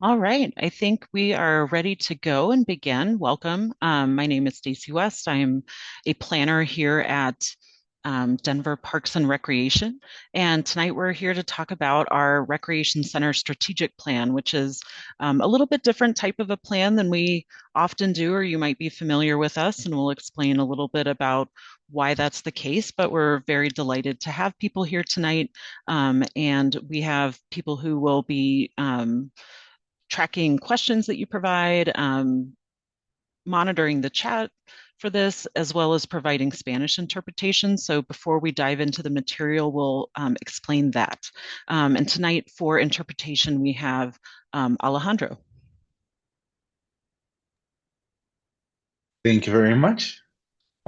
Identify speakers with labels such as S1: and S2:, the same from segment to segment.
S1: All right, I think we are ready to go and begin. Welcome. My name is Stacy West. I'm a planner here at Denver Parks and Recreation. And tonight we're here to talk about our Recreation Center strategic plan, which is a little bit different type of a plan than we often do, or you might be familiar with us, and we'll explain a little bit about why that's the case. But we're very delighted to have people here tonight. And we have people who will be tracking questions that you provide, monitoring the chat for this, as well as providing Spanish interpretation. So before we dive into the material, we'll explain that. And tonight for interpretation, we have Alejandro.
S2: Thank you very much.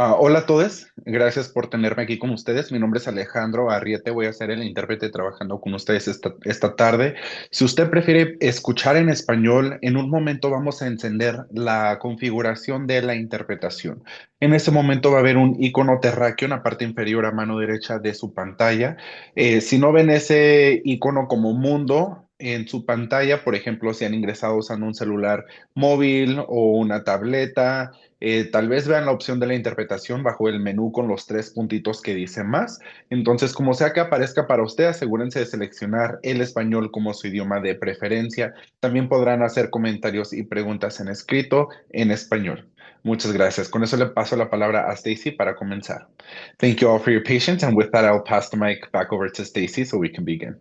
S2: Hola a todos, gracias por tenerme aquí con ustedes. Mi nombre es Alejandro Arriete, voy a ser el intérprete trabajando con ustedes esta tarde. Si usted prefiere escuchar en español, en un momento vamos a encender la configuración de la interpretación. En ese momento va a haber un icono terráqueo en la parte inferior a mano derecha de su pantalla. Si no ven ese icono como mundo en su pantalla, por ejemplo, si han ingresado usando un celular móvil o una tableta, tal vez vean la opción de la interpretación bajo el menú con los tres puntitos que dice más. Entonces, como sea que aparezca para usted, asegúrense de seleccionar el español como su idioma de preferencia. También podrán hacer comentarios y preguntas en escrito en español. Muchas gracias. Con eso le paso la palabra a Stacy para comenzar. Thank you all for your patience, and with that, I'll pass the mic back over to Stacy so we can begin.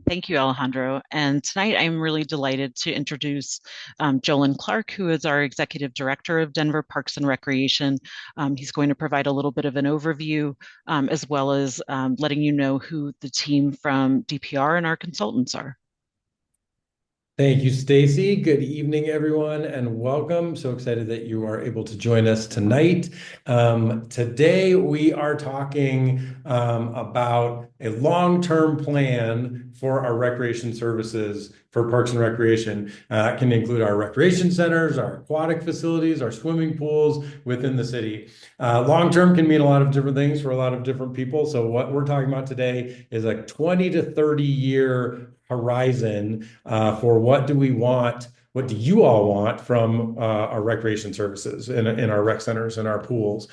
S1: Thank you, Alejandro. And tonight I'm really delighted to introduce Jolyn Clark, who is our Executive Director of Denver Parks and Recreation. He's going to provide a little bit of an overview, as well as letting you know who the team from DPR and our consultants are.
S3: Thank you, Stacy. Good evening, everyone, and welcome. So excited that you are able to join us tonight. Today, we are talking about a long-term plan for our recreation services for Parks and Recreation. It can include our recreation centers, our aquatic facilities, our swimming pools within the city. Long-term can mean a lot of different things for a lot of different people. So what we're talking about today is a 20 to 30 year horizon for what do we want, what do you all want from our recreation services in our rec centers and our pools.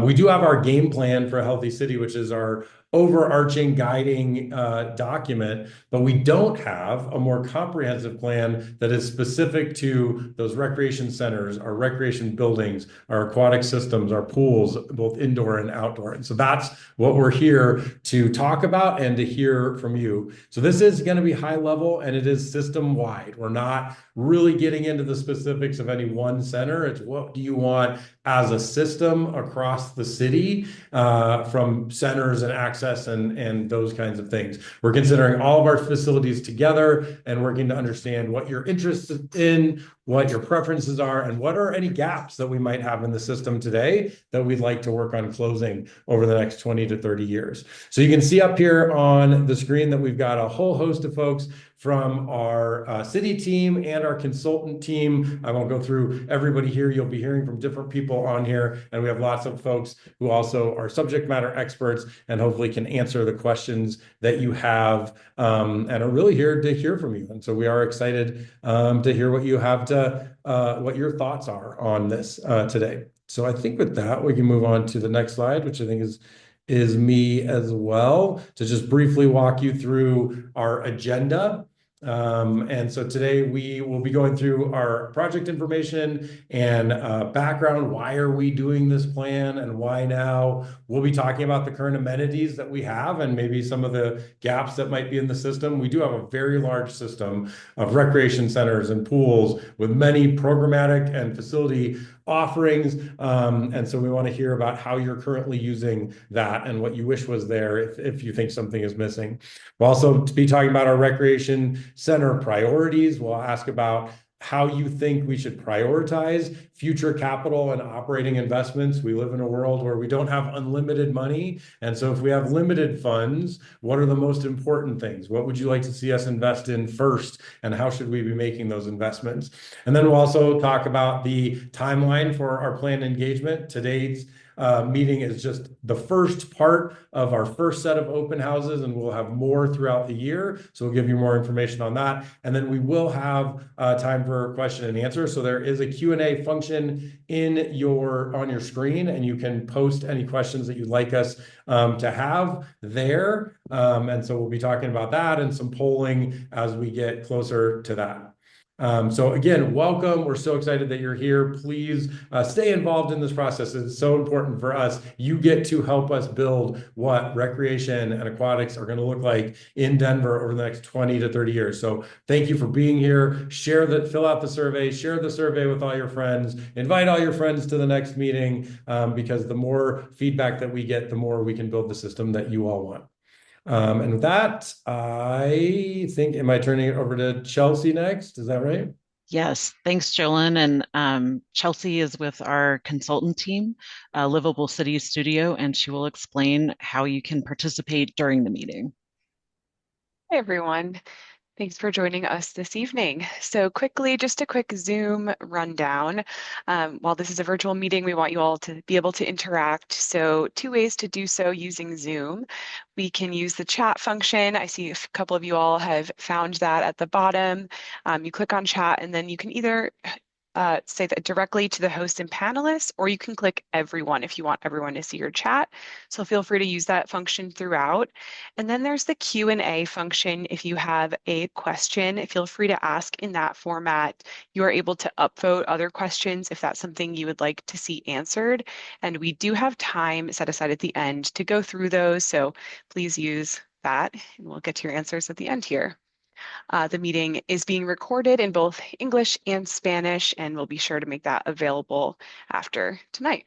S3: We do have our game plan for a healthy city, which is our overarching guiding document, but we don't have a more comprehensive plan that is specific to those recreation centers, our recreation buildings, our aquatic systems, our pools, both indoor and outdoor. And so that's what we're here to talk about and to hear from you. So this is going to be high level and it is system wide. We're not really getting into the specifics of any one center. It's what do you want as a system across the city, from centers and access and those kinds of things. We're considering all of our facilities together and working to understand what you're interested in, what your preferences are, and what are any gaps that we might have in the system today that we'd like to work on closing over the next 20 to 30 years. So you can see up here on the screen that we've got a whole host of folks from our city team and our consultant team. I won't go through everybody here. You'll be hearing from different people on here, and we have lots of folks who also are subject matter experts and hopefully can answer the questions that you have, and are really here to hear from you. And so we are excited to hear what you have to, what your thoughts are on this today. So I think with that, we can move on to the next slide, which I think is me as well, to just briefly walk you through our agenda. And so today we will be going through our project information and background. Why are we doing this plan and why now? We'll be talking about the current amenities that we have and maybe some of the gaps that might be in the system. We do have a very large system of recreation centers and pools with many programmatic and facility offerings. And so we want to hear about how you're currently using that and what you wish was there if you think something is missing. We'll also be talking about our recreation center priorities. We'll ask about how you think we should prioritize future capital and operating investments. We live in a world where we don't have unlimited money. And so if we have limited funds, what are the most important things? What would you like to see us invest in first? And how should we be making those investments? And then we'll also talk about the timeline for our planned engagement. Today's meeting is just the first part of our first set of open houses, and we'll have more throughout the year. So we'll give you more information on that. And then we will have time for question and answer. So there is a Q&A function on your screen, and you can post any questions that you'd like us to have there. And so we'll be talking about that and some polling as we get closer to that. So again, welcome. We're so excited that you're here. Please stay involved in this process. It's so important for us. You get to help us build what recreation and aquatics are going to look like in Denver over the next 20 to 30 years. So thank you for being here. Fill out the survey, share the survey with all your friends, invite all your friends to the next meeting, because the more feedback that we get, the more we can build the system that you all want. And with that, I think, am I turning it over to Chelsea next? Is that right?
S1: Yes, thanks, Jolyn. And Chelsea is with our consultant team, Livable City Studio, and she will explain how you can participate during the meeting.
S4: Hi, everyone. Thanks for joining us this evening. So quickly, just a quick Zoom rundown. While this is a virtual meeting, we want you all to be able to interact. So 2 ways to do so using Zoom. We can use the chat function. I see a couple of you all have found that at the bottom. You click on chat, and then you can either say that directly to the host and panelists, or you can click everyone if you want everyone to see your chat. So feel free to use that function throughout. And then there's the Q&A function. If you have a question, feel free to ask in that format. You are able to upvote other questions if that's something you would like to see answered. And we do have time set aside at the end to go through those. So please use that, and we'll get to your answers at the end here. The meeting is being recorded in both English and Spanish, and we'll be sure to make that available after tonight.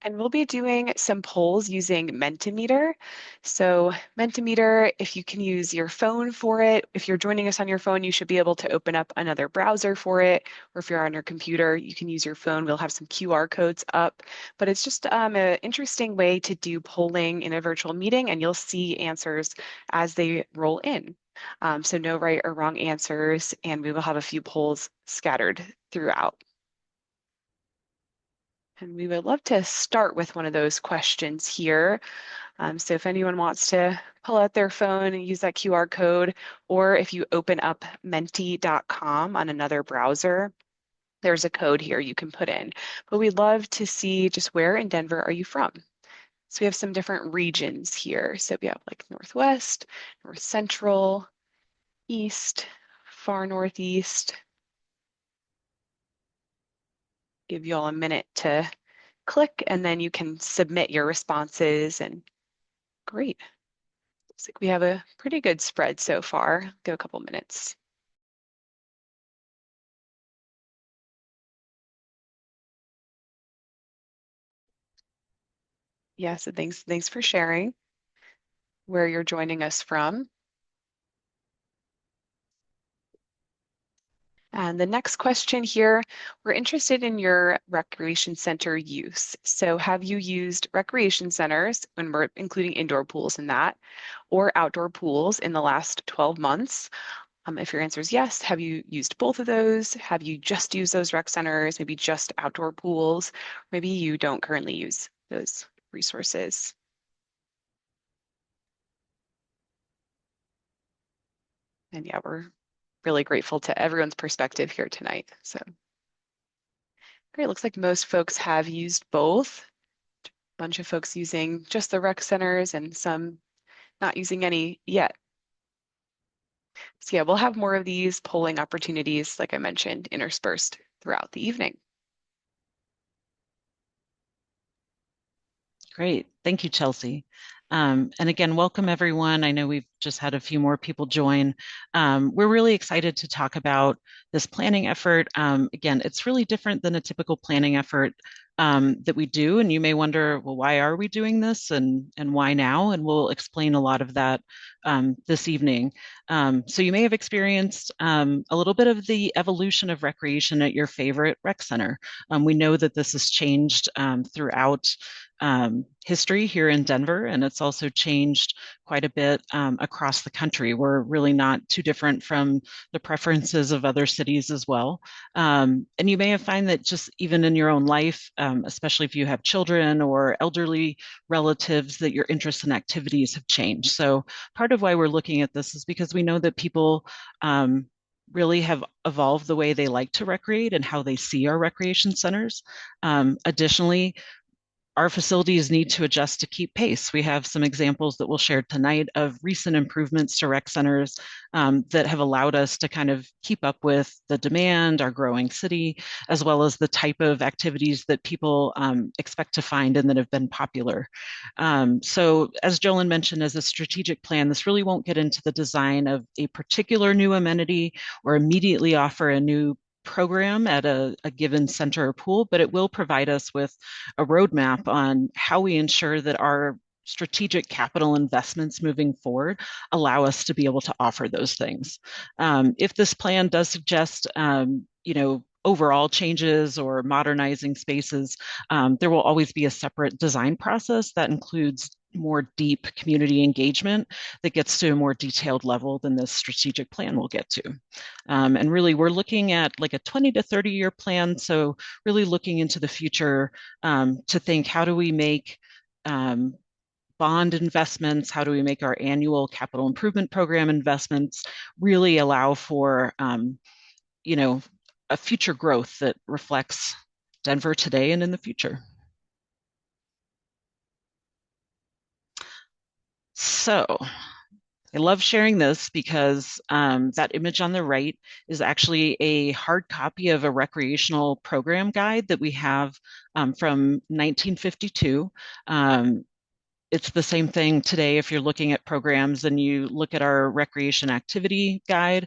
S4: And we'll be doing some polls using Mentimeter. So Mentimeter, if you can use your phone for it, if you're joining us on your phone, you should be able to open up another browser for it. Or if you're on your computer, you can use your phone. We'll have some QR codes up. But it's just an interesting way to do polling in a virtual meeting, and you'll see answers as they roll in. So no right or wrong answers, and we will have a few polls scattered throughout. And we would love to start with one of those questions here. So if anyone wants to pull out their phone and use that QR code, or if you open up menti.com on another browser, there's a code here you can put in. But we'd love to see just where in Denver are you from? So we have some different regions here. So we have like Northwest, North Central, East, far Northeast. Give you all a minute to click, and then you can submit your responses. And great. Looks like we have a pretty good spread so far. Go a couple minutes. Yeah, so thanks for sharing where you're joining us from. And the next question here, we're interested in your recreation center use. So have you used recreation centers, when we're including indoor pools in that, or outdoor pools in the last 12 months? If your answer is yes, have you used both of those? Have you just used those rec centers, maybe just outdoor pools? Maybe you don't currently use those resources. And yeah, we're really grateful to everyone's perspective here tonight. So great, looks like most folks have used both. A bunch of folks using just the rec centers and some not using any yet. So yeah, we'll have more of these polling opportunities, like I mentioned, interspersed throughout the evening.
S1: Great. Thank you, Chelsea. And again, welcome everyone. I know we've just had a few more people join. We're really excited to talk about this planning effort. Again, it's really different than a typical planning effort that we do. And you may wonder, well, why are we doing this and why now? And we'll explain a lot of that this evening. So you may have experienced a little bit of the evolution of recreation at your favorite rec center. We know that this has changed throughout history here in Denver, and it's also changed quite a bit across the country. We're really not too different from the preferences of other cities as well. And you may have found that just even in your own life, especially if you have children or elderly relatives, that your interests and activities have changed. So part of why we're looking at this is because we know that people really have evolved the way they like to recreate and how they see our recreation centers. Additionally, our facilities need to adjust to keep pace. We have some examples that we'll share tonight of recent improvements to rec centers that have allowed us to kind of keep up with the demand, our growing city, as well as the type of activities that people expect to find and that have been popular. So as Jolyn mentioned, as a strategic plan, this really won't get into the design of a particular new amenity or immediately offer a new program at a given center or pool, but it will provide us with a roadmap on how we ensure that our strategic capital investments moving forward allow us to be able to offer those things. If this plan does suggest, overall changes or modernizing spaces, there will always be a separate design process that includes more deep community engagement that gets to a more detailed level than this strategic plan will get to. And really, we're looking at like a 20 to 30 year plan. So really looking into the future to think, how do we make bond investments, how do we make our annual capital improvement program investments really allow for, a future growth that reflects Denver today and in the future. So I love sharing this because that image on the right is actually a hard copy of a recreational program guide that we have from 1952. It's the same thing today if you're looking at programs and you look at our recreation activity guide.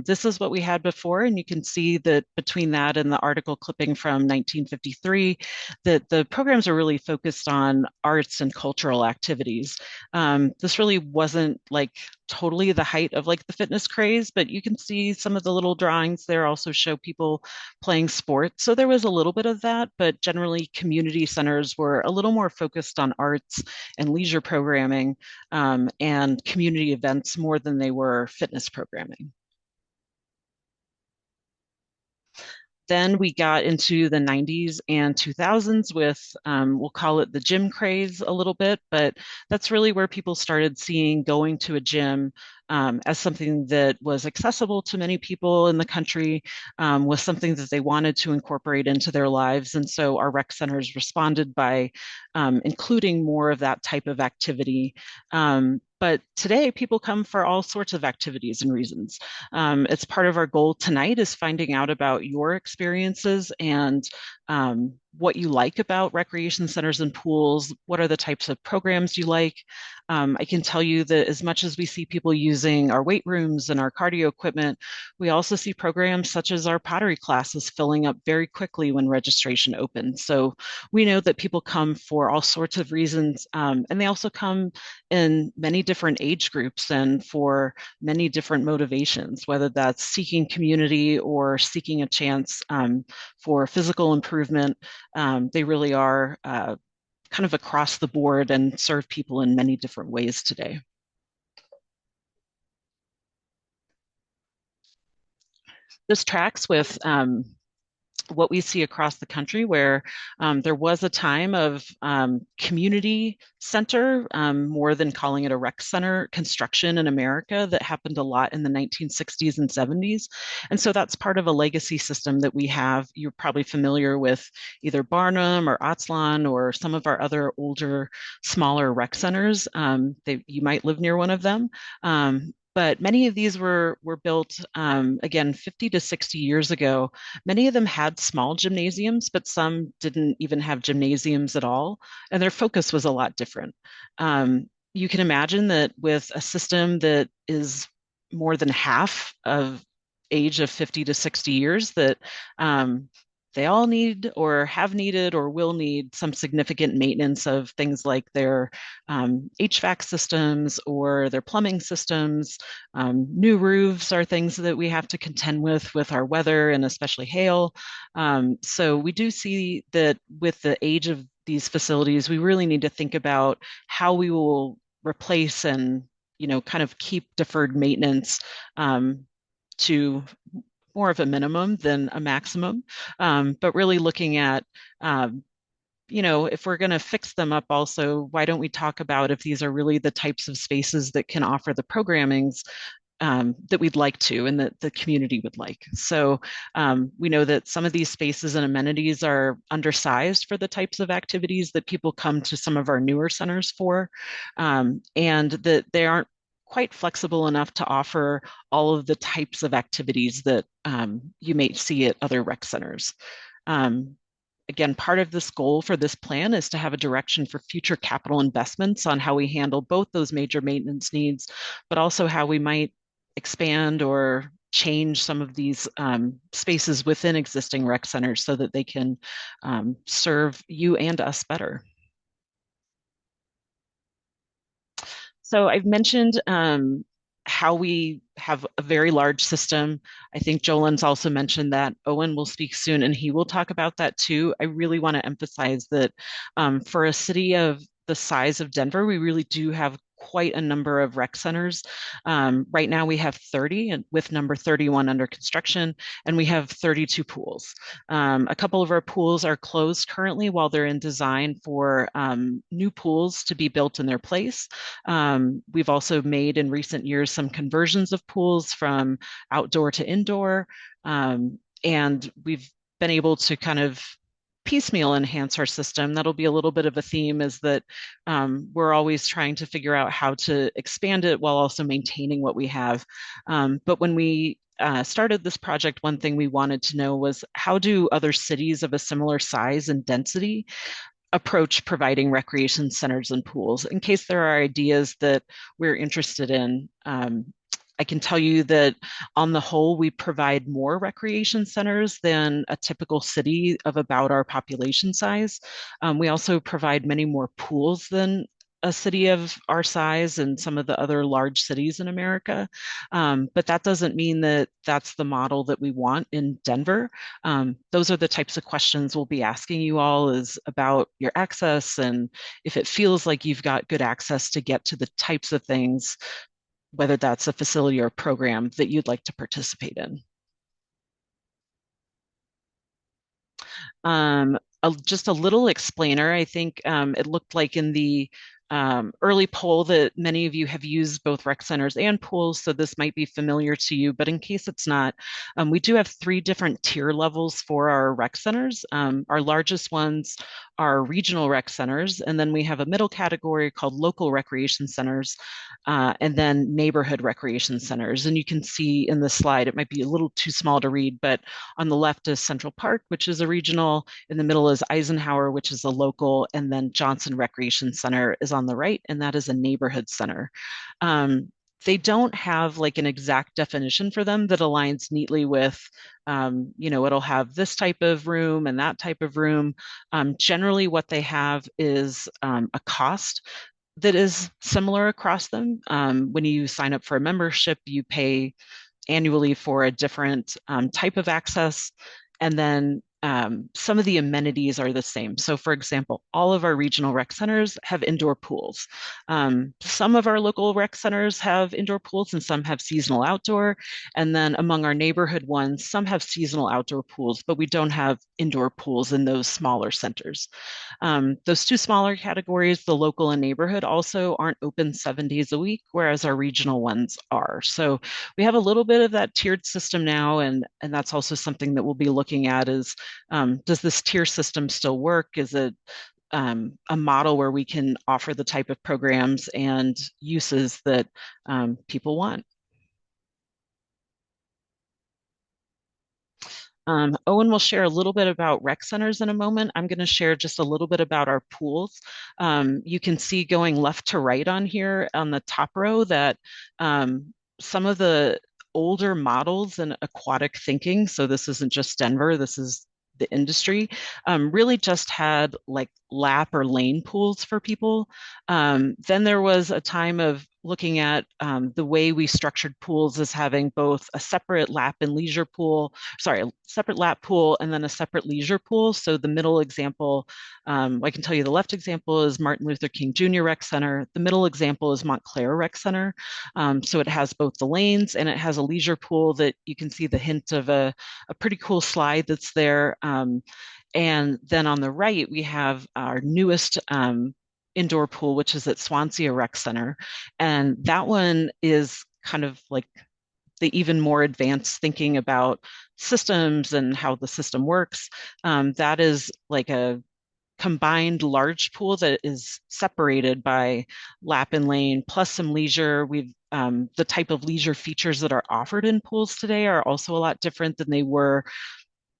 S1: This is what we had before, and you can see that between that and the article clipping from 1953, that the programs are really focused on arts and cultural activities. This really wasn't like totally the height of like the fitness craze, but you can see some of the little drawings there also show people playing sports. So there was a little bit of that, but generally community centers were a little more focused on arts and leisure programming and community events more than they were fitness programming. Then we got into the 90s and 2000s with, we'll call it the gym craze a little bit, but that's really where people started seeing going to a gym as something that was accessible to many people in the country, was something that they wanted to incorporate into their lives. And so our rec centers responded by including more of that type of activity. But today, people come for all sorts of activities and reasons. It's part of our goal tonight is finding out about your experiences and what you like about recreation centers and pools. What are the types of programs you like? I can tell you that as much as we see people using our weight rooms and our cardio equipment, we also see programs such as our pottery classes filling up very quickly when registration opens. So we know that people come for all sorts of reasons, and they also come in many different age groups and for many different motivations, whether that's seeking community or seeking a chance for physical improvement. They really are kind of across the board and serve people in many different ways today. This tracks with what we see across the country, where there was a time of community center, more than calling it a rec center construction in America that happened a lot in the 1960s and 70s. And so that's part of a legacy system that we have. You're probably familiar with either Barnum or Atzlan or some of our other older, smaller rec centers. You might live near one of them. But many of these were built, again, 50 to 60 years ago. Many of them had small gymnasiums, but some didn't even have gymnasiums at all. And their focus was a lot different. You can imagine that with a system that is more than half of age of 50 to 60 years, that they all need or have needed or will need some significant maintenance of things like their HVAC systems or their plumbing systems. New roofs are things that we have to contend with our weather and especially hail. So we do see that with the age of these facilities, we really need to think about how we will replace and kind of keep deferred maintenance to more of a minimum than a maximum, but really looking at if we're going to fix them up also, why don't we talk about if these are really the types of spaces that can offer the programmings that we'd like to and that the community would like. So we know that some of these spaces and amenities are undersized for the types of activities that people come to some of our newer centers for, and that they aren't quite flexible enough to offer all of the types of activities that you may see at other rec centers. Again, part of this goal for this plan is to have a direction for future capital investments on how we handle both those major maintenance needs, but also how we might expand or change some of these spaces within existing rec centers so that they can serve you and us better. So I've mentioned how we have a very large system. I think Jolen's also mentioned that. Owen will speak soon and he will talk about that too. I really want to emphasize that for a city of the size of Denver, we really do have quite a number of rec centers. Right now we have 30 and with number 31 under construction, and we have 32 pools. A couple of our pools are closed currently while they're in design for new pools to be built in their place. We've also made in recent years some conversions of pools from outdoor to indoor, and we've been able to kind of piecemeal enhance our system. That'll be a little bit of a theme, is that we're always trying to figure out how to expand it while also maintaining what we have. But when we started this project, one thing we wanted to know was, how do other cities of a similar size and density approach providing recreation centers and pools, in case there are ideas that we're interested in. I can tell you that on the whole, we provide more recreation centers than a typical city of about our population size. We also provide many more pools than a city of our size and some of the other large cities in America. But that doesn't mean that that's the model that we want in Denver. Those are the types of questions we'll be asking you all, is about your access and if it feels like you've got good access to get to the types of things, whether that's a facility or a program that you'd like to participate in. Just a little explainer. I think it looked like in the early poll that many of you have used both rec centers and pools, so this might be familiar to you, but in case it's not, we do have 3 different tier levels for our rec centers. Our largest ones are regional rec centers, and then we have a middle category called local recreation centers, and then neighborhood recreation centers. And you can see in the slide, it might be a little too small to read, but on the left is Central Park, which is a regional, in the middle is Eisenhower, which is a local, and then Johnson Recreation Center is on the right, and that is a neighborhood center. They don't have like an exact definition for them that aligns neatly with, it'll have this type of room and that type of room. Generally, what they have is a cost that is similar across them. When you sign up for a membership, you pay annually for a different type of access, and then some of the amenities are the same. So for example, all of our regional rec centers have indoor pools. Some of our local rec centers have indoor pools and some have seasonal outdoor. And then among our neighborhood ones, some have seasonal outdoor pools, but we don't have indoor pools in those smaller centers. Those 2 smaller categories, the local and neighborhood, also aren't open 7 days a week, whereas our regional ones are. So we have a little bit of that tiered system now, and that's also something that we'll be looking at is, does this tier system still work? Is it a model where we can offer the type of programs and uses that people want? Owen will share a little bit about rec centers in a moment. I'm going to share just a little bit about our pools. You can see going left to right on here on the top row that some of the older models in aquatic thinking, so this isn't just Denver, this is the industry, really just had like lap or lane pools for people. Then there was a time of looking at the way we structured pools as having both a separate lap and leisure pool, sorry, a separate lap pool and then a separate leisure pool. So the middle example, I can tell you the left example is Martin Luther King Jr. Rec Center. The middle example is Montclair Rec Center. So it has both the lanes and it has a leisure pool that you can see the hint of a pretty cool slide that's there. And then on the right, we have our newest indoor pool, which is at Swansea Rec Center. And that one is kind of like the even more advanced thinking about systems and how the system works. That is like a combined large pool that is separated by lap and lane plus some leisure. We've the type of leisure features that are offered in pools today are also a lot different than they were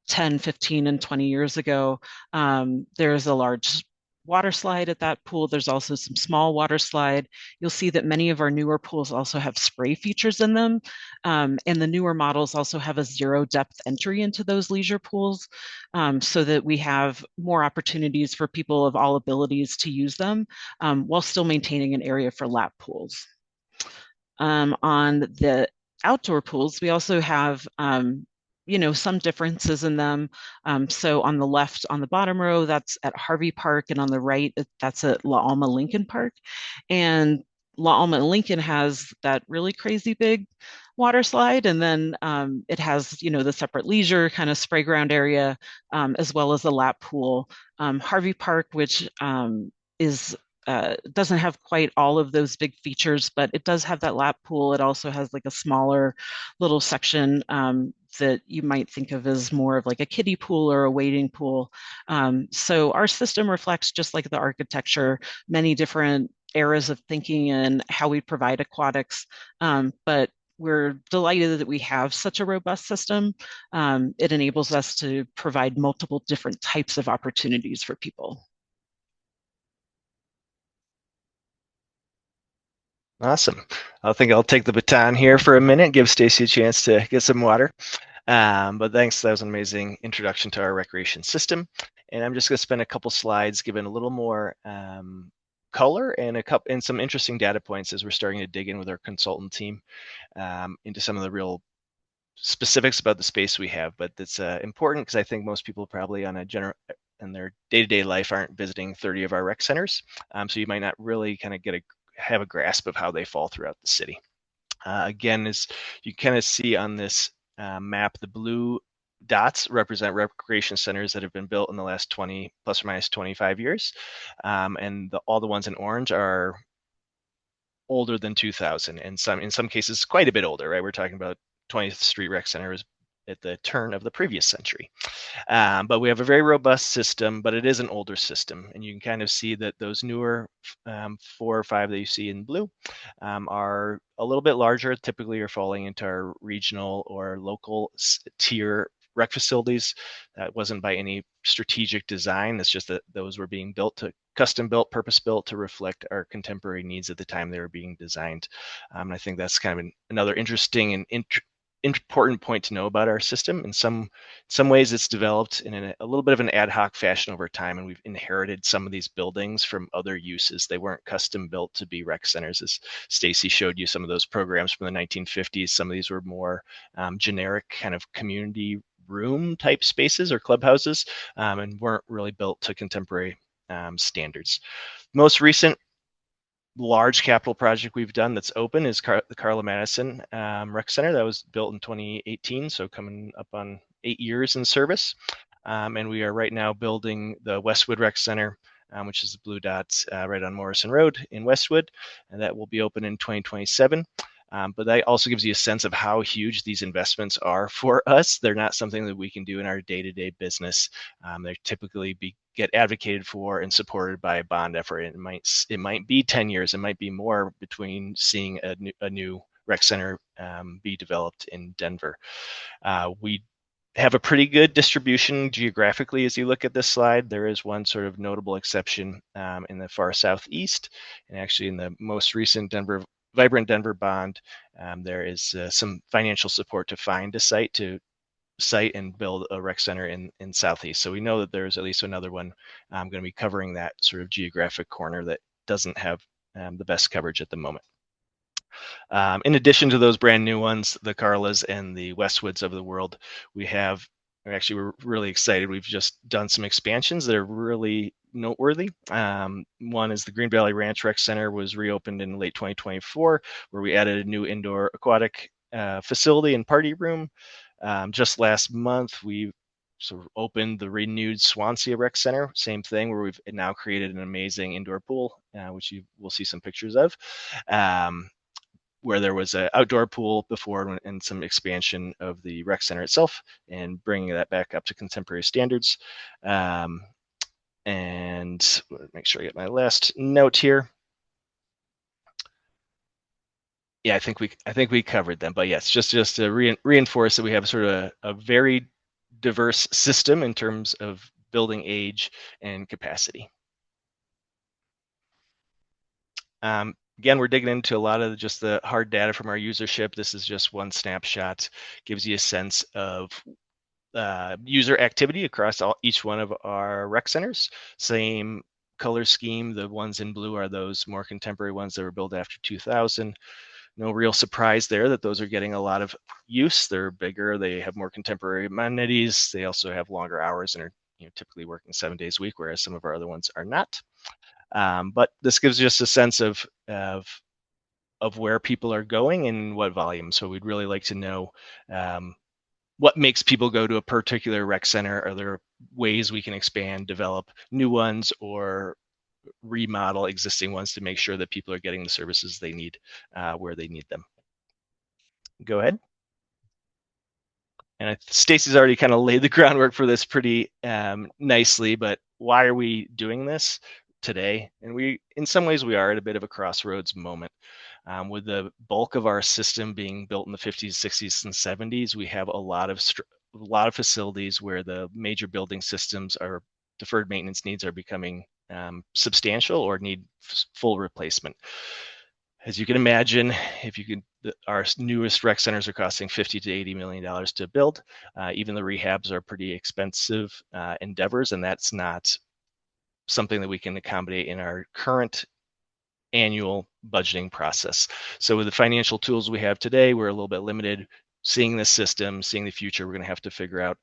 S1: 10, 15, and 20 years ago. There's a large water slide at that pool. There's also some small water slide. You'll see that many of our newer pools also have spray features in them. And the newer models also have a zero depth entry into those leisure pools, so that we have more opportunities for people of all abilities to use them, while still maintaining an area for lap pools. On the outdoor pools, we also have some differences in them. So on the left, on the bottom row, that's at Harvey Park, and on the right, that's at La Alma Lincoln Park. And La Alma Lincoln has that really crazy big water slide, and then it has, the separate leisure kind of spray ground area, as well as a lap pool. Harvey Park, which is doesn't have quite all of those big features, but it does have that lap pool. It also has like a smaller little section that you might think of as more of like a kiddie pool or a wading pool. So our system reflects, just like the architecture, many different eras of thinking and how we provide aquatics. But we're delighted that we have such a robust system. It enables us to provide multiple different types of opportunities for people.
S5: Awesome. I think I'll take the baton here for a minute, give Stacy a chance to get some water. But thanks, that was an amazing introduction to our recreation system. And I'm just going to spend a couple slides giving a little more color and some interesting data points as we're starting to dig in with our consultant team into some of the real specifics about the space we have. But it's important because I think most people probably in their day-to-day life aren't visiting 30 of our rec centers. So you might not really kind of have a grasp of how they fall throughout the city. Again, as you kind of see on this map, the blue dots represent recreation centers that have been built in the last 20 plus or minus 25 years. And all the ones in orange are older than 2000, and in some cases quite a bit older, right? We're talking about 20th Street Rec Center was at the turn of the previous century. But we have a very robust system, but it is an older system. And you can kind of see that those newer 4 or 5 that you see in blue are a little bit larger, typically are falling into our regional or local tier rec facilities. That wasn't by any strategic design. It's just that those were being custom built, purpose built to reflect our contemporary needs at the time they were being designed. And I think that's kind of another interesting and important point to know about our system. In some ways, it's developed in a little bit of an ad hoc fashion over time, and we've inherited some of these buildings from other uses. They weren't custom built to be rec centers, as Stacy showed you some of those programs from the 1950s. Some of these were more generic kind of community room type spaces or clubhouses, and weren't really built to contemporary standards. Most recent large capital project we've done that's open is the Carla Madison Rec Center. That was built in 2018, so coming up on 8 years in service. And we are right now building the Westwood Rec Center, which is the blue dots right on Morrison Road in Westwood, and that will be open in 2027. But that also gives you a sense of how huge these investments are for us. They're not something that we can do in our day-to-day business. They typically get advocated for and supported by a bond effort. It might be 10 years, it might be more between seeing a new rec center be developed in Denver. We have a pretty good distribution geographically as you look at this slide. There is one sort of notable exception in the far southeast, and actually in the most recent Vibrant Denver bond, there is some financial support to find a site to site and build a rec center in Southeast. So we know that there's at least another one going to be covering that sort of geographic corner that doesn't have the best coverage at the moment. In addition to those brand new ones, the Carlas and the Westwoods of the world, we're really excited. We've just done some expansions that are really noteworthy. One is the Green Valley Ranch Rec Center was reopened in late 2024, where we added a new indoor aquatic facility and party room. Just last month, we sort of opened the renewed Swansea Rec Center, same thing, where we've now created an amazing indoor pool, which you will see some pictures of. Where there was an outdoor pool before and some expansion of the rec center itself and bringing that back up to contemporary standards. And make sure I get my last note here. Yeah, I think we covered them, but yes, just to reinforce that we have sort of a very diverse system in terms of building age and capacity. Again, we're digging into a lot of just the hard data from our usership. This is just one snapshot, gives you a sense of user activity across each one of our rec centers. Same color scheme. The ones in blue are those more contemporary ones that were built after 2000. No real surprise there that those are getting a lot of use. They're bigger. They have more contemporary amenities. They also have longer hours and are typically working 7 days a week, whereas some of our other ones are not. But this gives just a sense of where people are going and what volume. So we'd really like to know what makes people go to a particular rec center. Are there ways we can expand, develop new ones, or remodel existing ones to make sure that people are getting the services they need where they need them? Go ahead. And Stacy's already kind of laid the groundwork for this pretty nicely, but why are we doing this today? And in some ways, we are at a bit of a crossroads moment. With the bulk of our system being built in the 50s, 60s, and 70s, we have a lot of facilities where the major building systems are deferred maintenance needs are becoming substantial or need full replacement. As you can imagine, our newest rec centers are costing $50 to $80 million to build. Even the rehabs are pretty expensive endeavors, and that's not something that we can accommodate in our current annual budgeting process. So with the financial tools we have today, we're a little bit limited. Seeing this system, seeing the future, we're going to have to figure out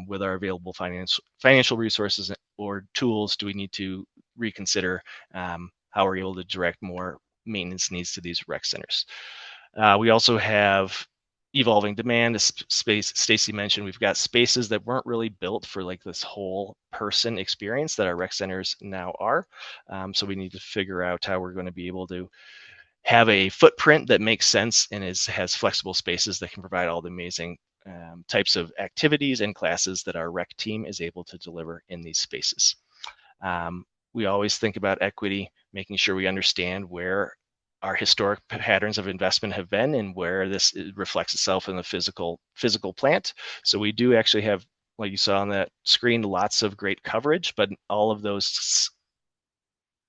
S5: with our available financial resources or tools, do we need to reconsider how we're able to direct more maintenance needs to these rec centers. We also have evolving demand. As Stacy mentioned, we've got spaces that weren't really built for like this whole person experience that our rec centers now are. So we need to figure out how we're going to be able to have a footprint that makes sense and has flexible spaces that can provide all the amazing types of activities and classes that our rec team is able to deliver in these spaces. We always think about equity, making sure we understand where our historic patterns of investment have been and where this reflects itself in the physical plant. So we do actually have, like you saw on that screen, lots of great coverage, but all of those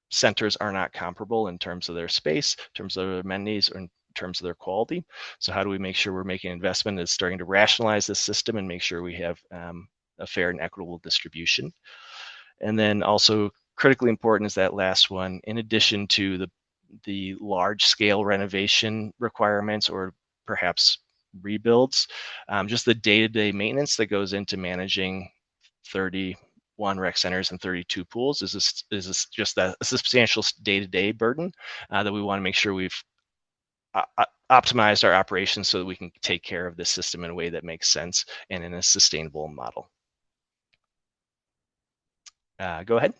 S5: centers are not comparable in terms of their space, in terms of their amenities, or in terms of their quality. So how do we make sure we're making investment that's starting to rationalize this system and make sure we have a fair and equitable distribution? And then also critically important is that last one, in addition to the large scale renovation requirements or perhaps rebuilds, just the day-to-day maintenance that goes into managing 31 rec centers and 32 pools is just a substantial day-to-day burden that we want to make sure we've optimized our operations so that we can take care of this system in a way that makes sense and in a sustainable model. Go ahead.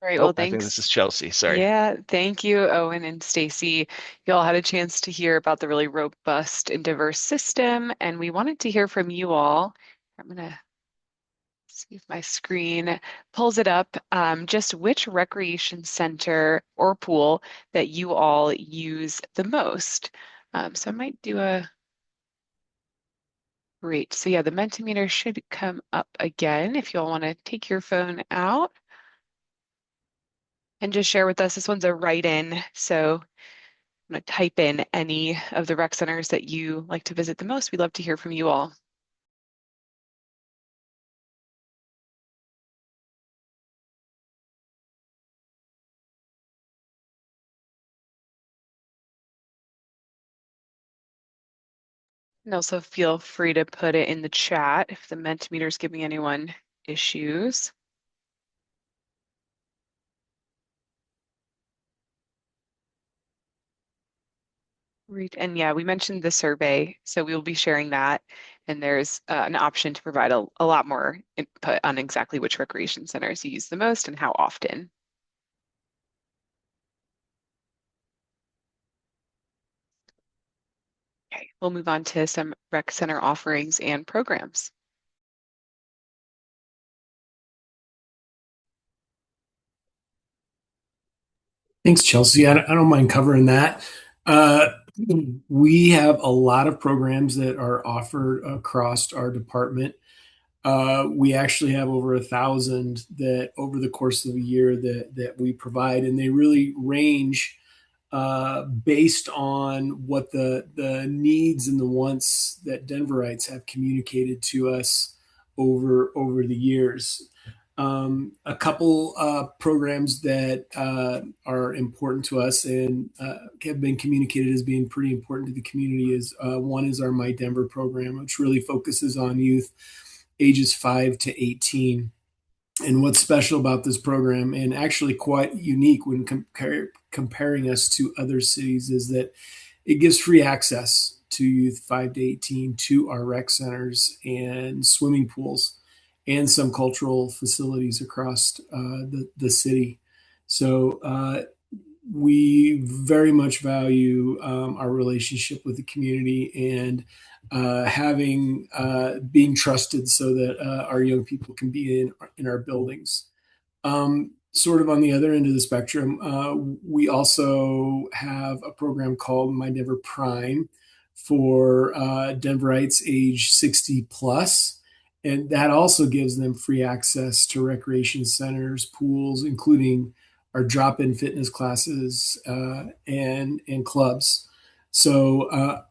S4: All right, well, thanks.
S5: I think this is Chelsea, sorry.
S4: Yeah, thank you, Owen and Stacy. You all had a chance to hear about the really robust and diverse system, and we wanted to hear from you all. I'm gonna see if my screen pulls it up. Just which recreation center or pool that you all use the most. So I might do a great. So yeah, the Mentimeter should come up again if you all want to take your phone out and just share with us. This one's a write-in, so want to type in any of the rec centers that you like to visit the most, we'd love to hear from you all. And also feel free to put it in the chat if the Mentimeter is giving anyone issues. And yeah, we mentioned the survey, so we will be sharing that. And there's an option to provide a lot more input on exactly which recreation centers you use the most and how often. Okay, we'll move on to some rec center offerings and programs.
S6: Thanks, Chelsea. I don't mind covering that. We have a lot of programs that are offered across our department. We actually have over 1,000 that over the course of a year that we provide, and they really range based on what the needs and the wants that Denverites have communicated to us over the years. A couple programs that are important to us and have been communicated as being pretty important to the community is one is our My Denver program, which really focuses on youth ages 5 to 18. And what's special about this program, and actually quite unique when comparing us to other cities, is that it gives free access to youth 5 to 18 to our rec centers and swimming pools and some cultural facilities across the city. So we very much value our relationship with the community and being trusted so that our young people can be in our buildings. Sort of on the other end of the spectrum, we also have a program called My Denver Prime for Denverites age 60 plus. And that also gives them free access to recreation centers, pools, including our drop-in fitness classes and clubs. So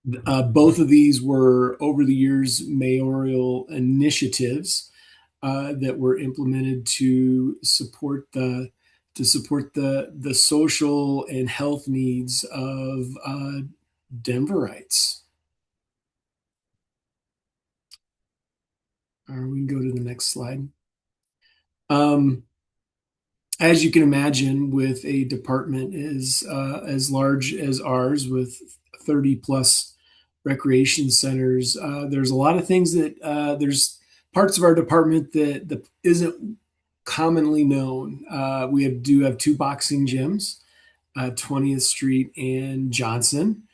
S6: both of these were over the years mayoral initiatives that were implemented to support the social and health needs of Denverites. We can go to the next slide. As you can imagine, with a department as large as ours, with 30 plus recreation centers, there's a lot of things that there's parts of our department that isn't commonly known. We do have 2 boxing gyms, 20th Street and Johnson.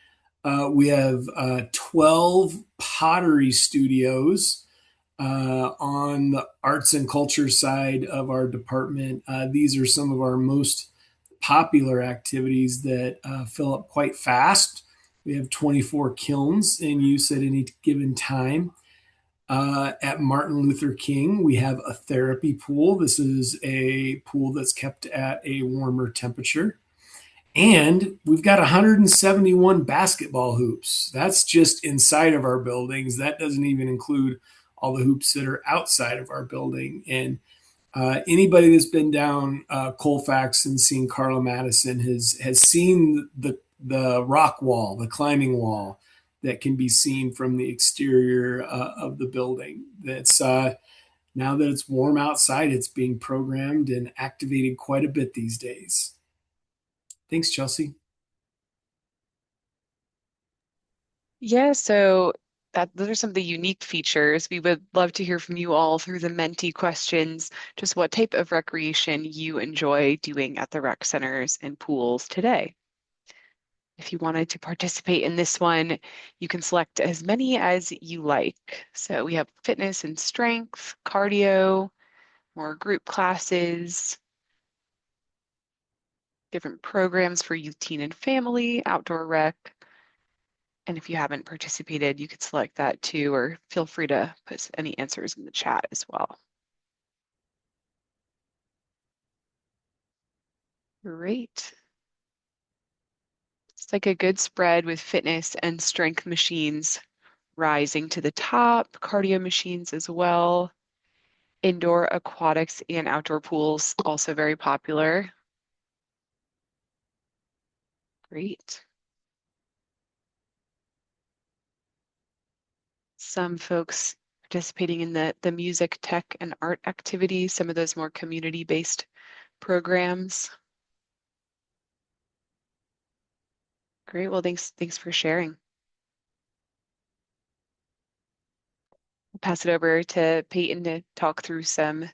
S6: We have 12 pottery studios on the arts and culture side of our department. These are some of our most popular activities that fill up quite fast. We have 24 kilns in use at any given time. At Martin Luther King, we have a therapy pool. This is a pool that's kept at a warmer temperature. And we've got 171 basketball hoops. That's just inside of our buildings. That doesn't even include all the hoops that are outside of our building. And anybody that's been down Colfax and seen Carla Madison has seen the rock wall, the climbing wall that can be seen from the exterior of the building. That's now that it's warm outside, it's being programmed and activated quite a bit these days. Thanks, Chelsea.
S4: Yeah, so those are some of the unique features. We would love to hear from you all through the Menti questions, just what type of recreation you enjoy doing at the rec centers and pools today. If you wanted to participate in this one, you can select as many as you like. So we have fitness and strength, cardio, more group classes, different programs for youth, teen, and family, outdoor rec. And if you haven't participated, you could select that too, or feel free to put any answers in the chat as well. Great. It's like a good spread with fitness and strength machines rising to the top, cardio machines as well. Indoor aquatics and outdoor pools also very popular. Great. Some folks participating in the music, tech, and art activities, some of those more community-based programs. Great. Well, thanks for sharing. I'll pass it over to Peyton to talk through some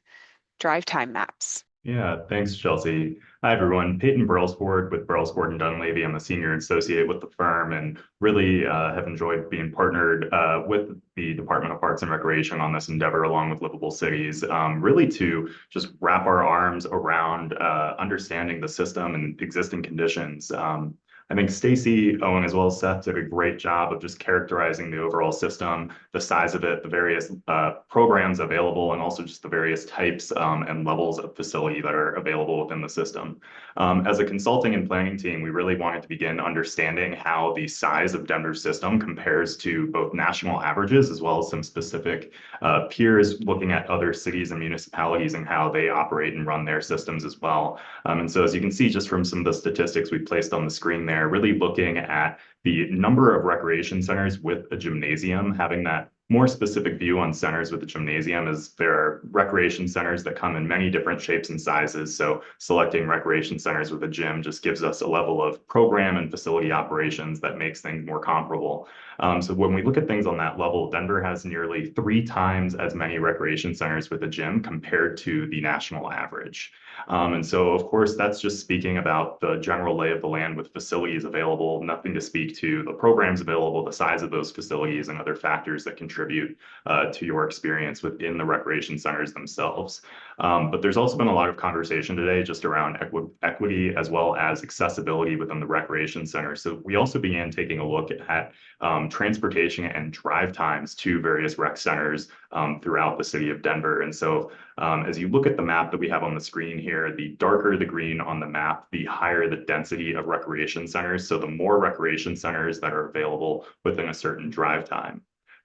S4: drive time maps.
S7: Yeah, thanks, Chelsea. Hi, everyone. Peyton Brailsford with Brailsford and Dunleavy. I'm a senior associate with the firm and really have enjoyed being partnered with the Department of Parks and Recreation on this endeavor, along with Livable Cities, really to just wrap our arms around understanding the system and existing conditions. I think Stacy, Owen, as well as Seth did a great job of just characterizing the overall system, the size of it, the various programs available, and also just the various types and levels of facility that are available within the system. As a consulting and planning team, we really wanted to begin understanding how the size of Denver's system compares to both national averages as well as some specific peers looking at other cities and municipalities and how they operate and run their systems as well. And so as you can see just from some of the statistics we placed on the screen there, really looking at the number of recreation centers with a gymnasium, having that more specific view on centers with a gymnasium is there are recreation centers that come in many different shapes and sizes. So selecting recreation centers with a gym just gives us a level of program and facility operations that makes things more comparable. So when we look at things on that level, Denver has nearly 3 times as many recreation centers with a gym compared to the national average. And so, of course, that's just speaking about the general lay of the land with facilities available, nothing to speak to the programs available, the size of those facilities, and other factors that contribute to your experience within the recreation centers themselves. But there's also been a lot of conversation today just around equity as well as accessibility within the recreation center. So we also began taking a look at transportation and drive times to various rec centers throughout the city of Denver. And so as you look at the map that we have on the screen here, the darker the green on the map, the higher the density of recreation centers. So the more recreation centers that are available within a certain drive time.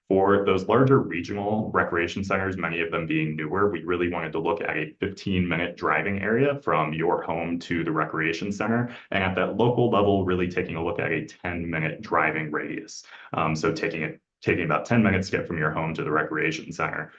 S7: For those larger regional recreation centers, many of them being newer, we really wanted to look at a 15-minute driving area from your home to the recreation center. And at that local level, really taking a look at a 10-minute driving radius. So taking about 10 minutes to get from your home to the recreation center.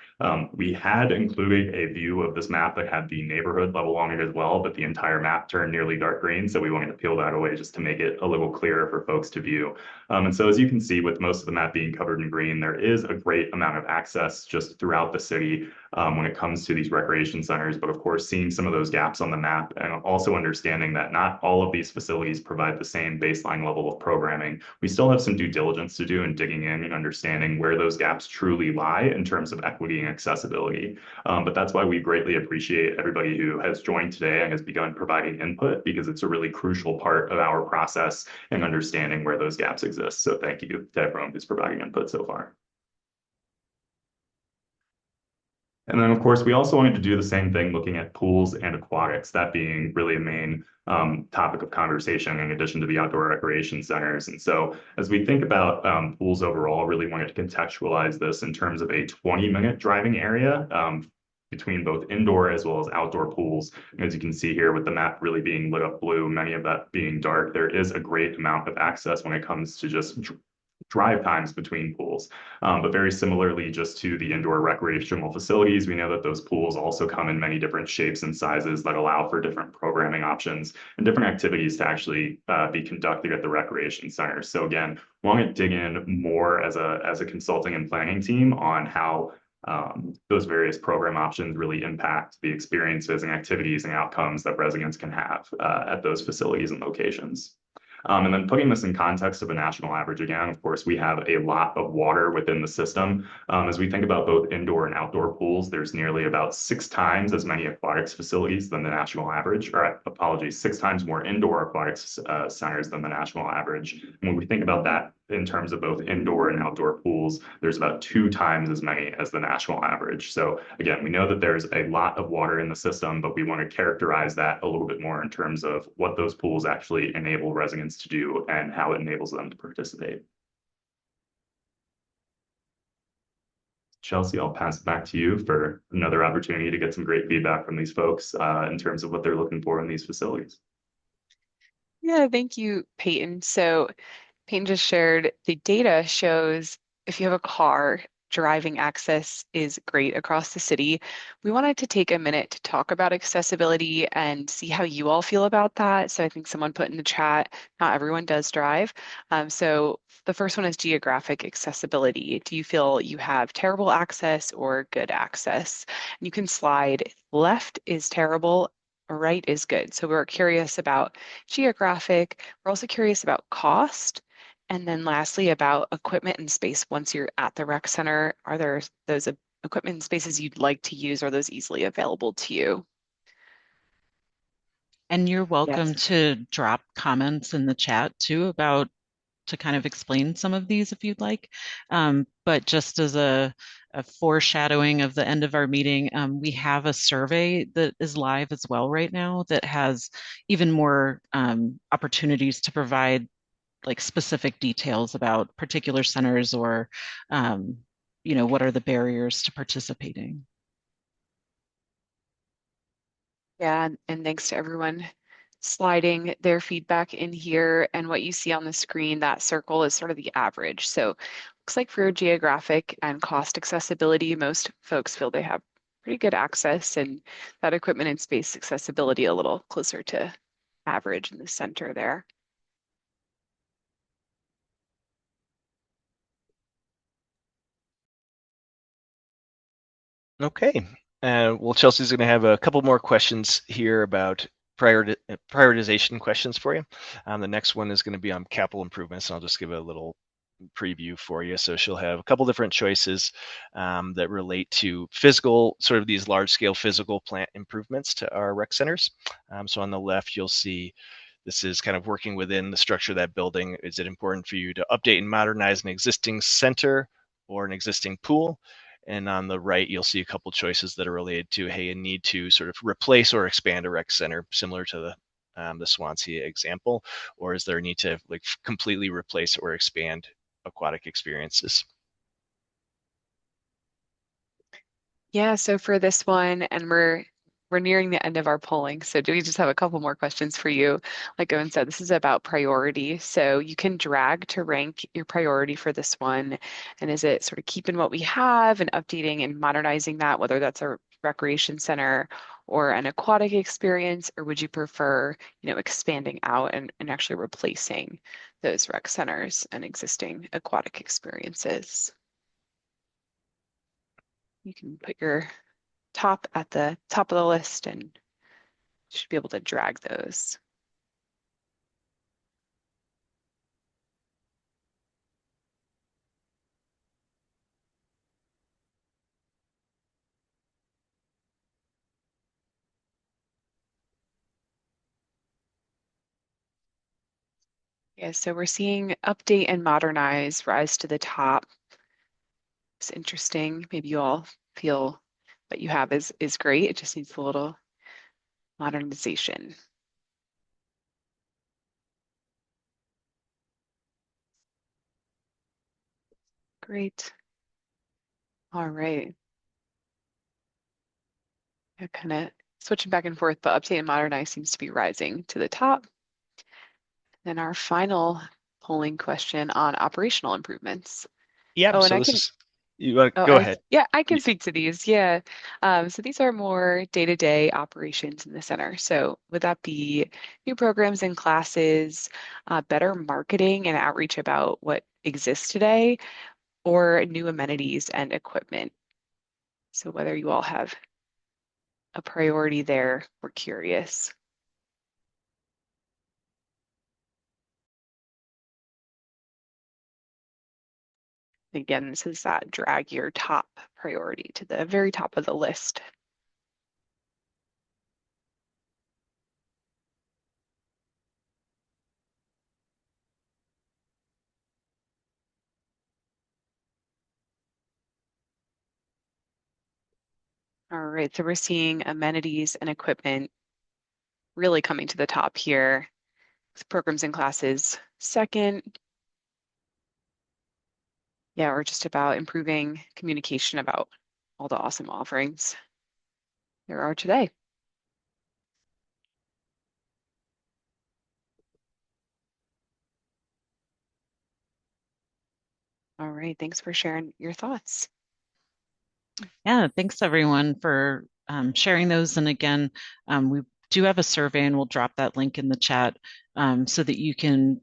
S7: We had included a view of this map that had the neighborhood level along it as well, but the entire map turned nearly dark green. So we wanted to peel that away just to make it a little clearer for folks to view. And so as you can see, with most of the map being covered in green, there is a great amount of access just throughout the city when it comes to these recreation centers. But of course, seeing some of those gaps on the map and also understanding that not all of these facilities provide the same baseline level of programming, we still have some due diligence to do in digging in and understanding where those gaps truly lie in terms of equity and accessibility. But that's why we greatly appreciate everybody who has joined today and has begun providing input, because it's a really crucial part of our process in understanding where those gaps exist. So thank you to everyone who's providing input so far. And then, of course, we also wanted to do the same thing looking at pools and aquatics, that being really a main topic of conversation in addition to the outdoor recreation centers. And so as we think about pools overall, really wanted to contextualize this in terms of a 20-minute driving area between both indoor as well as outdoor pools. And as you can see here with the map really being lit up blue, many of that being dark, there is a great amount of access when it comes to just drive times between pools. But very similarly, just to the indoor recreational facilities, we know that those pools also come in many different shapes and sizes that allow for different programming options and different activities to actually be conducted at the recreation center. So again, want to dig in more as a consulting and planning team on how those various program options really impact the experiences and activities and outcomes that residents can have at those facilities and locations. And then putting this in context of a national average again, of course, we have a lot of water within the system. As we think about both indoor and outdoor pools, there's nearly about 6 times as many aquatics facilities than the national average, or apologies, 6 times more indoor aquatics centers than the national average. And when we think about that in terms of both indoor and outdoor pools, there's about 2 times as many as the national average. So again, we know that there's a lot of water in the system, but we want to characterize that a little bit more in terms of what those pools actually enable residents to do and how it enables them to participate. Chelsea, I'll pass it back to you for another opportunity to get some great feedback from these folks in terms of what they're looking for in these facilities.
S4: Yeah, thank you, Peyton. So Peyton just shared the data shows if you have a car, driving access is great across the city. We wanted to take a minute to talk about accessibility and see how you all feel about that. So I think someone put in the chat, not everyone does drive. So the first one is geographic accessibility. Do you feel you have terrible access or good access? And you can slide left is terrible, right is good. So we're curious about geographic. We're also curious about cost. And then lastly, about equipment and space once you're at the rec center, are there those equipment and spaces you'd like to use? Are those easily available to you?
S1: And you're welcome
S4: Yes.
S1: to drop comments in the chat too about to kind of explain some of these if you'd like. But just as a foreshadowing of the end of our meeting, we have a survey that is live as well right now that has even more opportunities to provide like specific details about particular centers or, what are the barriers to participating.
S4: Yeah, and thanks to everyone sliding their feedback in here. And what you see on the screen, that circle is sort of the average. So looks like for geographic and cost accessibility, most folks feel they have pretty good access, and that equipment and space accessibility a little closer to average in the center there.
S5: Okay. Well, Chelsea's going to have a couple more questions here about prioritization questions for you. The next one is going to be on capital improvements, and I'll just give a little preview for you. So she'll have a couple different choices that relate to physical, sort of these large-scale physical plant improvements to our rec centers. So on the left, you'll see this is kind of working within the structure of that building. Is it important for you to update and modernize an existing center or an existing pool? And on the right, you'll see a couple choices that are related to, hey, a need to sort of replace or expand a rec center, similar to the Swansea example, or is there a need to like completely replace or expand aquatic experiences?
S4: Yeah, so for this one, and we're nearing the end of our polling, so do we just have a couple more questions for you? Like Owen said, this is about priority. So you can drag to rank your priority for this one. And is it sort of keeping what we have and updating and modernizing that, whether that's a recreation center or an aquatic experience, or would you prefer, expanding out and actually replacing those rec centers and existing aquatic experiences? You can put your top at the top of the list and you should be able to drag those. Yeah, so we're seeing update and modernize rise to the top. It's interesting. Maybe you all feel what you have is great. It just needs a little modernization. Great. All right. Kind of switching back and forth, but update and modernize seems to be rising to the top. Then our final polling question on operational improvements.
S5: Yeah,
S4: Oh, and
S5: so
S4: I
S5: this
S4: can
S5: is, you want to
S4: Oh,
S5: go ahead.
S4: yeah, I can speak to these. Yeah. So these are more day-to-day operations in the center. So would that be new programs and classes, better marketing and outreach about what exists today, or new amenities and equipment? So whether you all have a priority there, we're curious. Again, this is that drag your top priority to the very top of the list. All right, so we're seeing amenities and equipment really coming to the top here. Programs and classes second. Yeah, we're just about improving communication about all the awesome offerings there are today. All right, thanks for sharing your thoughts.
S1: Yeah, thanks everyone for sharing those. And again, we do have a survey and we'll drop that link in the chat so that you can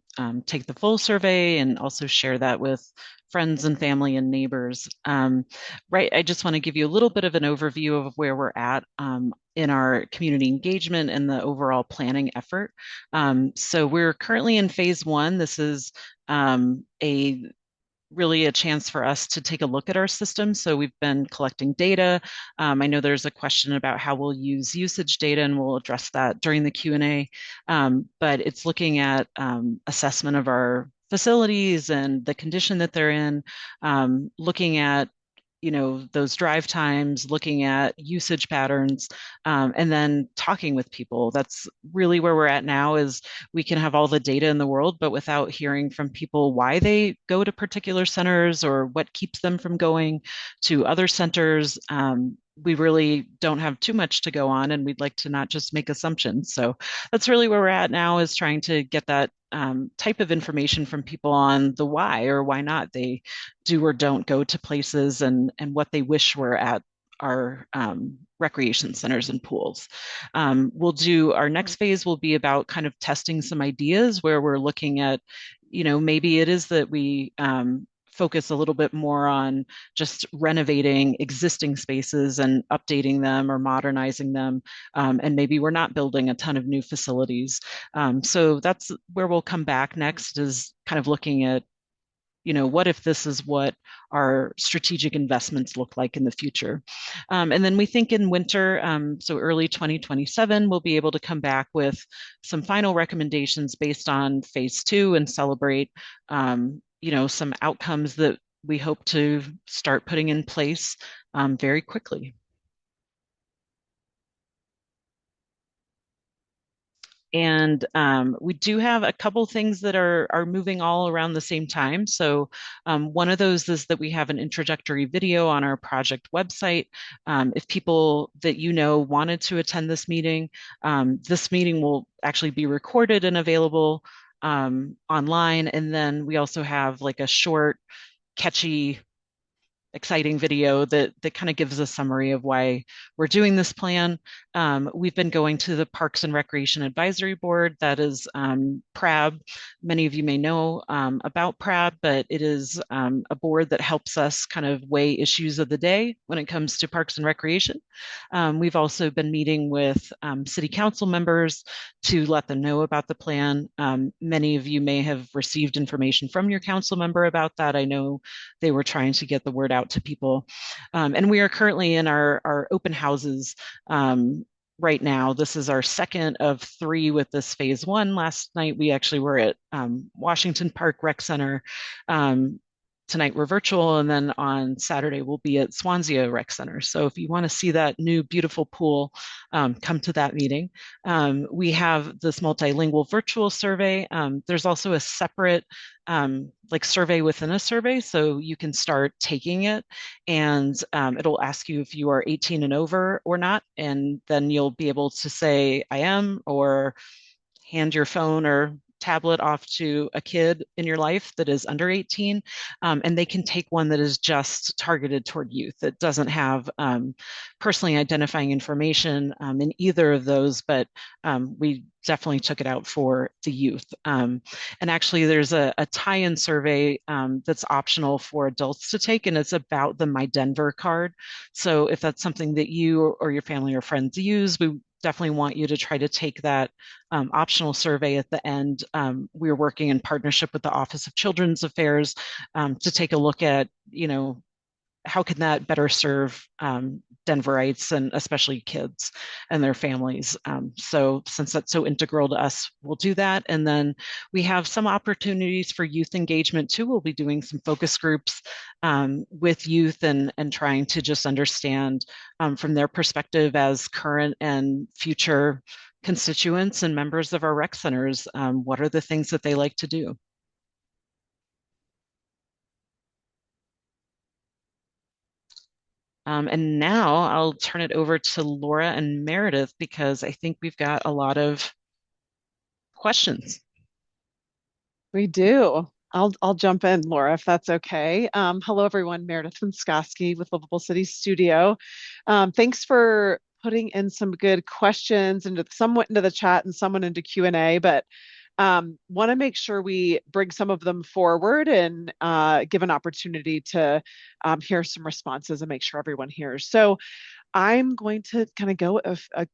S1: take the full survey and also share that with friends and family and neighbors. Right, I just want to give you a little bit of an overview of where we're at in our community engagement and the overall planning effort. So we're currently in phase one. This is a really a chance for us to take a look at our system. So we've been collecting data. I know there's a question about how we'll use usage data, and we'll address that during the Q&A. But it's looking at assessment of our facilities and the condition that they're in, looking at those drive times, looking at usage patterns, and then talking with people. That's really where we're at now. Is we can have all the data in the world, but without hearing from people why they go to particular centers or what keeps them from going to other centers, we really don't have too much to go on, and we'd like to not just make assumptions. So that's really where we're at now, is trying to get that type of information from people on the why or why not they do or don't go to places, and what they wish were at our recreation centers and pools. We'll do our next phase will be about kind of testing some ideas where we're looking at, maybe it is that we focus a little bit more on just renovating existing spaces and updating them or modernizing them. And maybe we're not building a ton of new facilities. So that's where we'll come back next, is kind of looking at, what if this is what our strategic investments look like in the future? And then we think in winter, so early 2027, we'll be able to come back with some final recommendations based on phase two and celebrate, some outcomes that we hope to start putting in place very quickly. And we do have a couple things that are moving all around the same time. So one of those is that we have an introductory video on our project website. If people that wanted to attend this meeting will actually be recorded and available online. And then we also have like a short, catchy, exciting video that kind of gives a summary of why we're doing this plan. We've been going to the Parks and Recreation Advisory Board. That is PRAB. Many of you may know about PRAB, but it is a board that helps us kind of weigh issues of the day when it comes to parks and recreation. We've also been meeting with city council members to let them know about the plan. Many of you may have received information from your council member about that. I know they were trying to get the word out to people. And we are currently in our open houses right now. This is our second of 3 with this phase one. Last night, we actually were at Washington Park Rec Center. Tonight we're virtual, and then on Saturday we'll be at Swansea Rec Center. So if you want to see that new beautiful pool, come to that meeting. We have this multilingual virtual survey. There's also a separate survey within a survey, so you can start taking it, and it'll ask you if you are 18 and over or not, and then you'll be able to say I am, or hand your phone or tablet off to a kid in your life that is under 18, and they can take one that is just targeted toward youth. It doesn't have personally identifying information in either of those, but we definitely took it out for the youth. And actually, there's a tie-in survey that's optional for adults to take, and it's about the My Denver card. So if that's something that you or your family or friends use, we definitely want you to try to take that optional survey at the end. We're working in partnership with the Office of Children's Affairs to take a look at, how can that better serve Denverites and especially kids and their families. So since that's so integral to us, we'll do that. And then we have some opportunities for youth engagement too. We'll be doing some focus groups with youth and trying to just understand from their perspective as current and future constituents and members of our rec centers, what are the things that they like to do? And now I'll turn it over to Laura and Meredith because I think we've got a lot of questions.
S8: We do. I'll jump in, Laura, if that's okay. Hello, everyone. Meredith Winskoski with Livable City Studio. Thanks for putting in some good questions into somewhat into the chat and somewhat into Q&A, but want to make sure we bring some of them forward and give an opportunity to hear some responses and make sure everyone hears. So I'm going to kind of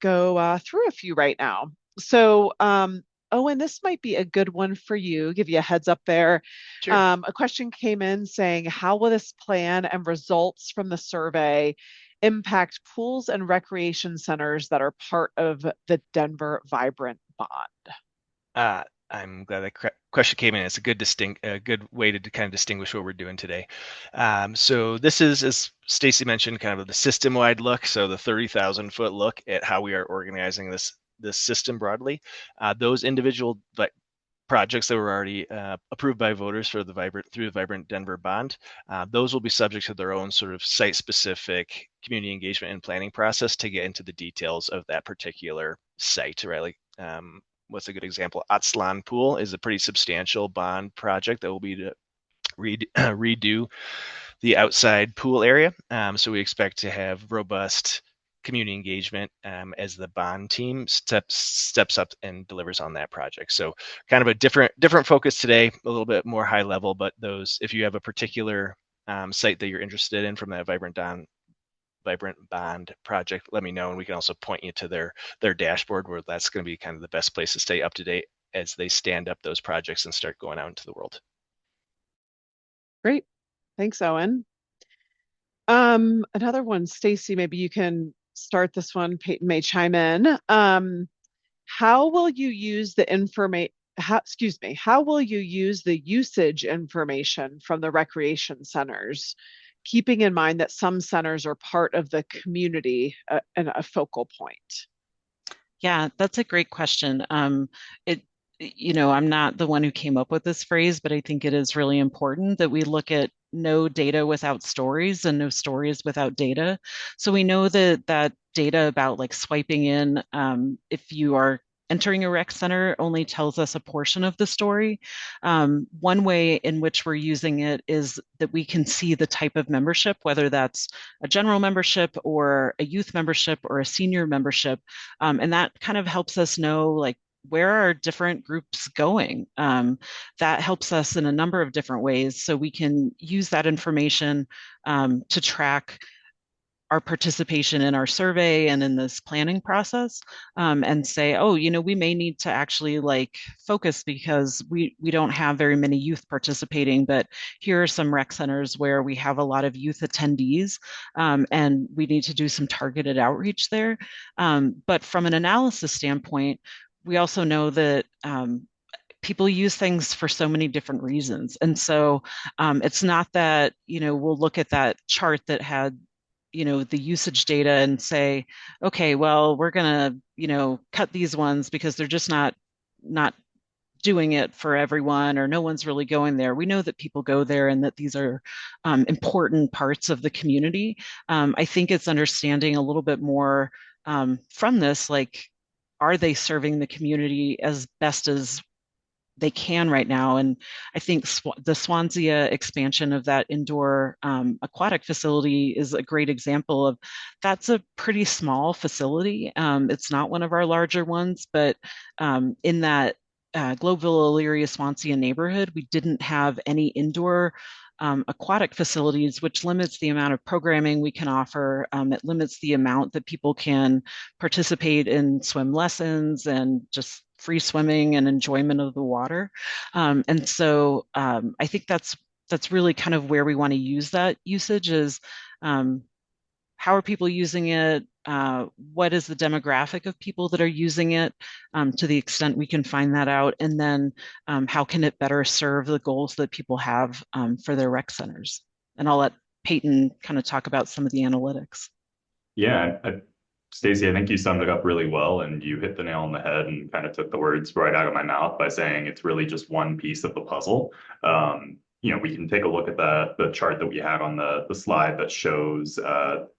S8: go through a few right now. So Owen, this might be a good one for you. Give you a heads up there.
S5: Sure.
S8: A question came in saying, how will this plan and results from the survey impact pools and recreation centers that are part of the Denver Vibrant Bond?
S5: I'm glad that question came in. It's a good way to kind of distinguish what we're doing today. So this is, as Stacy mentioned, kind of the system-wide look. So the 30,000-foot look at how we are organizing this system broadly. Those individual projects that were already approved by voters for through the Vibrant Denver Bond, those will be subject to their own sort of site-specific community engagement and planning process to get into the details of that particular site, right? Like, what's a good example? Atzlan Pool is a pretty substantial bond project that will be to redo the outside pool area. So we expect to have robust community engagement as the bond team steps up and delivers on that project. So kind of a different focus today, a little bit more high level, but if you have a particular site that you're interested in from that Vibrant Bond project, let me know, and we can also point you to their dashboard, where that's going to be kind of the best place to stay up to date as they stand up those projects and start going out into the world.
S8: Great. Thanks, Owen. Another one, Stacy, maybe you can start this one. Peyton may chime in. How will you use the how will you use the usage information from the recreation centers, keeping in mind that some centers are part of the community and a focal point?
S1: Yeah, that's a great question. I'm not the one who came up with this phrase, but I think it is really important that we look at no data without stories and no stories without data. So we know that data about like swiping in, if you are entering a rec center, only tells us a portion of the story. One way in which we're using it is that we can see the type of membership, whether that's a general membership or a youth membership or a senior membership. And that kind of helps us know, like, where are different groups going? That helps us in a number of different ways. So we can use that information to track our participation in our survey and in this planning process, and say, oh, we may need to actually like focus because we don't have very many youth participating, but here are some rec centers where we have a lot of youth attendees, and we need to do some targeted outreach there. But from an analysis standpoint, we also know that people use things for so many different reasons. And so it's not that, we'll look at that chart that had, the usage data and say, okay, well, we're going to, cut these ones because they're just not doing it for everyone, or no one's really going there. We know that people go there and that these are important parts of the community. I think it's understanding a little bit more from this, like, are they serving the community as best as they can right now? And I think the Swansea expansion of that indoor aquatic facility is a great example of that's a pretty small facility. It's not one of our larger ones, but in that Globeville, Elyria, Swansea neighborhood, we didn't have any indoor aquatic facilities, which limits the amount of programming we can offer. It limits the amount that people can participate in swim lessons and just free swimming and enjoyment of the water. And so I think that's that's really kind of where we want to use that usage is how are people using it? What is the demographic of people that are using it to the extent we can find that out? And then how can it better serve the goals that people have for their rec centers? And I'll let Peyton kind of talk about some of the analytics.
S7: Yeah, Stacy, I think you summed it up really well, and you hit the nail on the head and kind of took the words right out of my mouth by saying it's really just one piece of the puzzle. We can take a look at the chart that we had on the slide that shows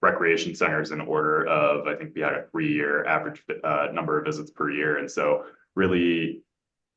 S7: recreation centers in order of, I think we had a 3-year average number of visits per year. And so really,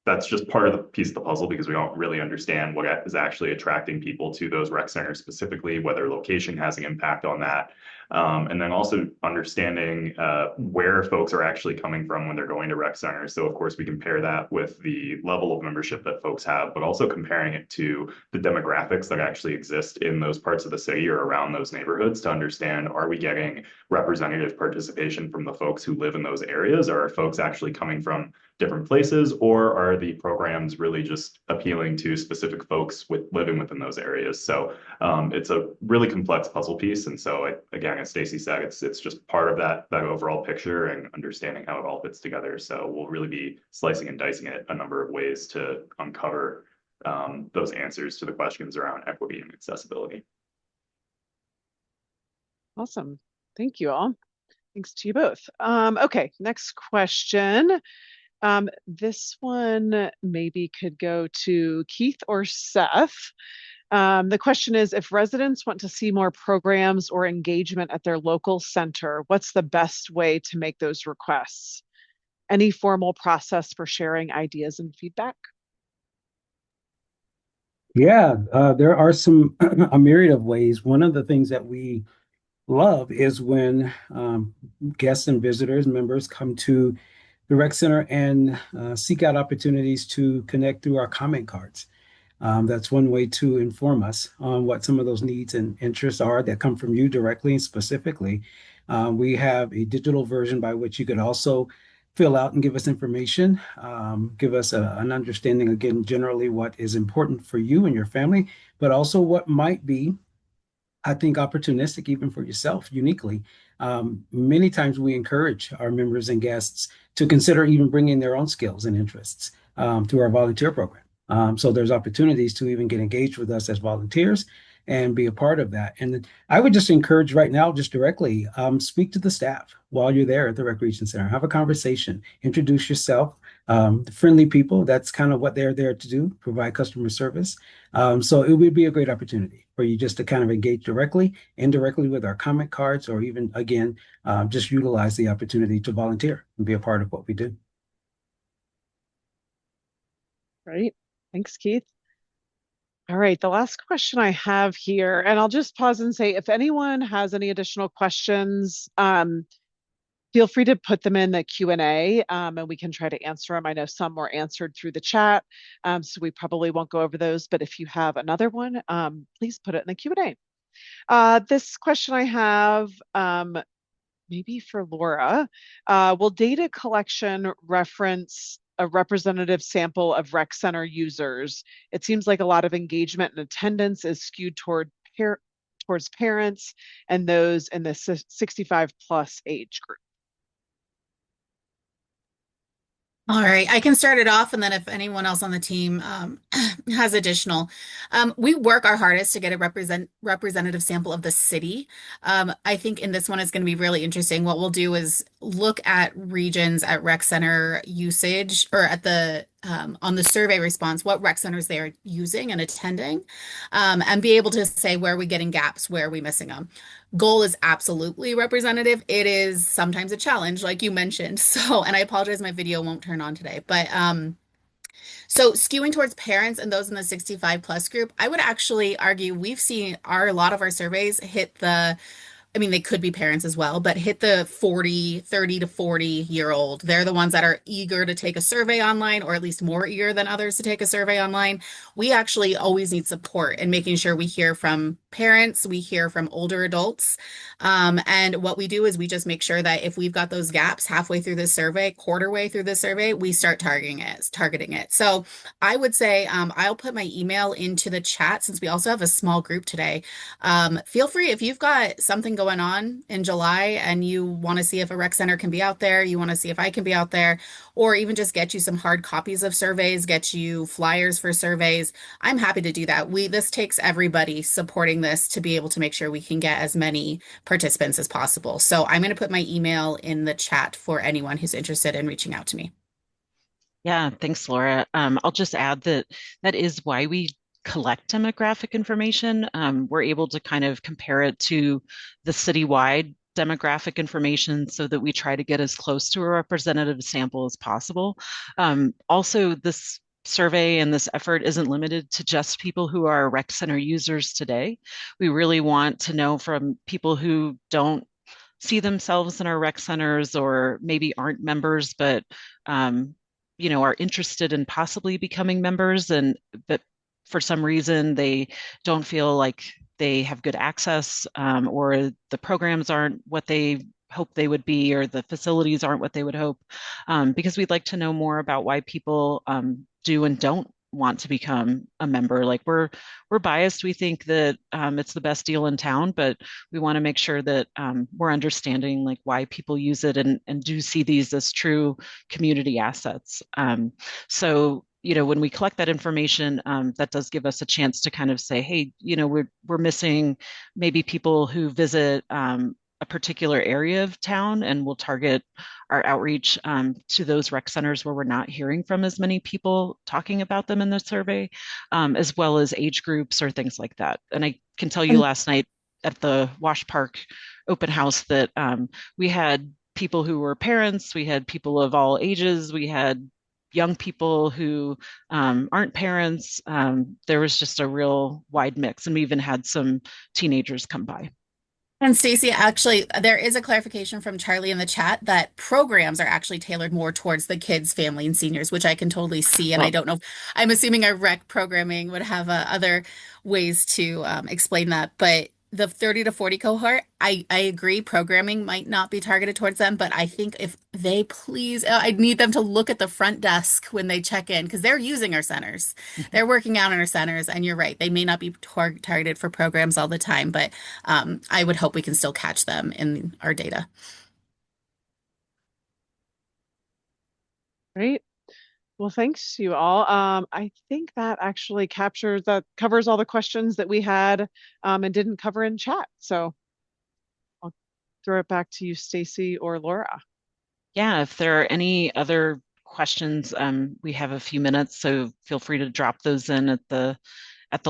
S7: that's just part of the piece of the puzzle because we don't really understand what is actually attracting people to those rec centers specifically, whether location has an impact on that. And then also understanding where folks are actually coming from when they're going to rec centers. So of course we compare that with the level of membership that folks have, but also comparing it to the demographics that actually exist in those parts of the city or around those neighborhoods to understand, are we getting representative participation from the folks who live in those areas? Or are folks actually coming from different places, or are the programs really just appealing to specific folks living within those areas? So it's a really complex puzzle piece. And so again, as Stacy said, it's just part of that overall picture and understanding how it all fits together. So we'll really be slicing and dicing it a number of ways to uncover those answers to the questions around equity and accessibility.
S8: Awesome. Thank you all. Thanks to you both. Okay, next question. This one maybe could go to Keith or Seth. The question is, if residents want to see more programs or engagement at their local center, what's the best way to make those requests? Any formal process for sharing ideas and feedback?
S9: Yeah, there are a myriad of ways. One of the things that we love is when guests and visitors, members come to the rec center and seek out opportunities to connect through our comment cards. That's one way to inform us on what some of those needs and interests are that come from you directly and specifically. We have a digital version by which you could also fill out and give us information, give us an understanding, again, generally what is important for you and your family, but also what might be, I think, opportunistic even for yourself uniquely. Many times we encourage our members and guests to consider even bringing their own skills and interests through our volunteer program. So there's opportunities to even get engaged with us as volunteers and be a part of that. And I would just encourage right now, just directly, speak to the staff while you're there at the Recreation Center. Have a conversation, introduce yourself. Friendly people, that's kind of what they're there to do, provide customer service. So it would be a great opportunity for you just to kind of engage directly, indirectly with our comment cards, or even, again, just utilize the opportunity to volunteer and be a part of what we do.
S8: Right. Thanks, Keith. All right, the last question I have here, and I'll just pause and say, if anyone has any additional questions, feel free to put them in the Q&A and we can try to answer them. I know some were answered through the chat, so we probably won't go over those, but if you have another one, please put it in the Q&A. This question I have, maybe for Laura, will data collection reference a representative sample of rec center users? It seems like a lot of engagement and attendance is skewed towards parents and those in the 65 plus age group.
S10: All right, I can start it off, and then if anyone else on the team has additional. We work our hardest to get a representative sample of the city. I think in this one it's going to be really interesting. What we'll do is look at regions at rec center usage, or at the on the survey response, what rec centers they are using and attending, and be able to say where are we getting gaps, where are we missing them. Goal is absolutely representative. It is sometimes a challenge, like you mentioned. So, and I apologize, my video won't turn on today, but so skewing towards parents and those in the 65 plus group, I would actually argue we've seen a lot of our surveys hit the, I mean, they could be parents as well, but hit the 30 to 40-year-old. They're the ones that are eager to take a survey online, or at least more eager than others to take a survey online. We actually always need support in making sure we hear from parents, we hear from older adults. And what we do is we just make sure that if we've got those gaps halfway through the survey, quarter way through the survey, we start targeting it. So I would say I'll put my email into the chat since we also have a small group today. Feel free if you've got something going on in July and you want to see if a rec center can be out there, you want to see if I can be out there, or even just get you some hard copies of surveys, get you flyers for surveys. I'm happy to do that. This takes everybody supporting this to be able to make sure we can get as many participants as possible. So I'm going to put my email in the chat for anyone who's interested in reaching out to me.
S1: Yeah, thanks, Laura. I'll just add that that is why we collect demographic information. We're able to kind of compare it to the citywide demographic information so that we try to get as close to a representative sample as possible. Also, this survey and this effort isn't limited to just people who are rec center users today. We really want to know from people who don't see themselves in our rec centers or maybe aren't members, but are interested in possibly becoming members, but for some reason they don't feel like they have good access, or the programs aren't what they hope they would be, or the facilities aren't what they would hope, because we'd like to know more about why people do and don't want to become a member. Like we're biased. We think that it's the best deal in town, but we want to make sure that we're understanding like why people use it and do see these as true community assets. So when we collect that information, that does give us a chance to kind of say, hey, we're missing maybe people who visit a particular area of town, and we'll target our outreach to those rec centers where we're not hearing from as many people talking about them in the survey, as well as age groups or things like that. And I can tell you last night at the Wash Park open house that we had people who were parents, we had people of all ages, we had young people who aren't parents. There was just a real wide mix, and we even had some teenagers come by.
S10: And Stacy, actually, there is a clarification from Charlie in the chat that programs are actually tailored more towards the kids, family, and seniors, which I can totally see. And I don't know, I'm assuming our rec programming would have other ways to explain that. But the 30 to 40 cohort, I agree, programming might not be targeted towards them, but I think if they please, I need them to look at the front desk when they check in, because they're using our centers. They're working out in our centers, and you're right, they may not be targeted for programs all the time, but I would hope we can still catch them in our data.
S8: Great. Well, thanks you all. I think that actually covers all the questions that we had and didn't cover in chat. So I'll throw it back to you, Stacy or Laura.
S1: Yeah, if there are any other questions, we have a few minutes, so feel free to drop those in at the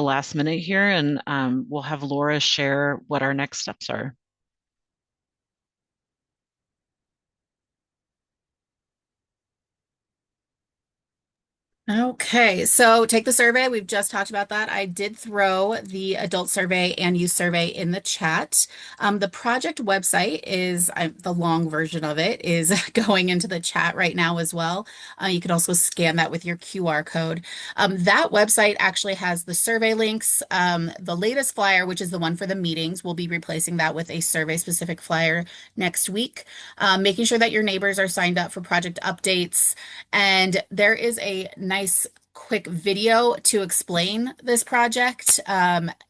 S1: last minute here, and we'll have Laura share what our next steps are.
S10: Okay, so take the survey. We've just talked about that. I did throw the adult survey and youth survey in the chat. The project website is, the long version of it is going into the chat right now as well. You can also scan that with your QR code. That website actually has the survey links. The latest flyer, which is the one for the meetings, we'll be replacing that with a survey-specific flyer next week. Making sure that your neighbors are signed up for project updates. And there is a nice quick video to explain this project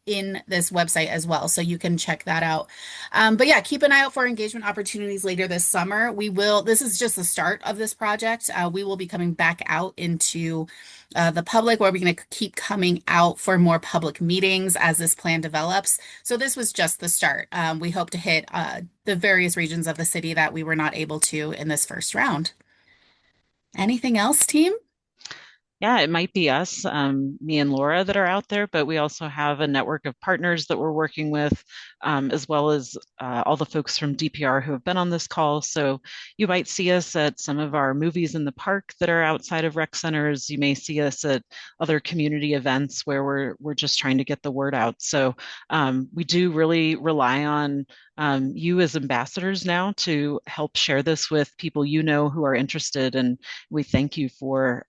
S10: in this website as well, so you can check that out. But yeah, keep an eye out for engagement opportunities later this summer. This is just the start of this project. We will be coming back out into the public, where we're going to keep coming out for more public meetings as this plan develops. So this was just the start. We hope to hit the various regions of the city that we were not able to in this first round. Anything else, team?
S1: Yeah, it might be us, me and Laura, that are out there, but we also have a network of partners that we're working with, as well as all the folks from DPR who have been on this call. So you might see us at some of our movies in the park that are outside of rec centers. You may see us at other community events where we're just trying to get the word out. So we do really rely on you as ambassadors now to help share this with people who are interested, and we thank you for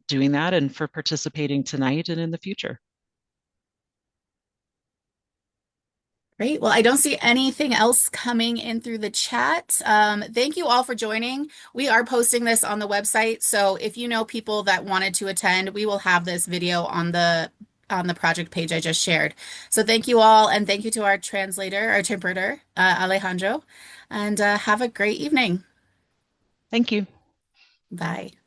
S1: doing that and for participating tonight and in the future.
S10: Great. Well, I don't see anything else coming in through the chat. Thank you all for joining. We are posting this on the website, so if you know people that wanted to attend, we will have this video on the project page I just shared. So thank you all, and thank you to our translator, our interpreter, Alejandro, and have a great evening.
S1: Thank you.
S10: Bye.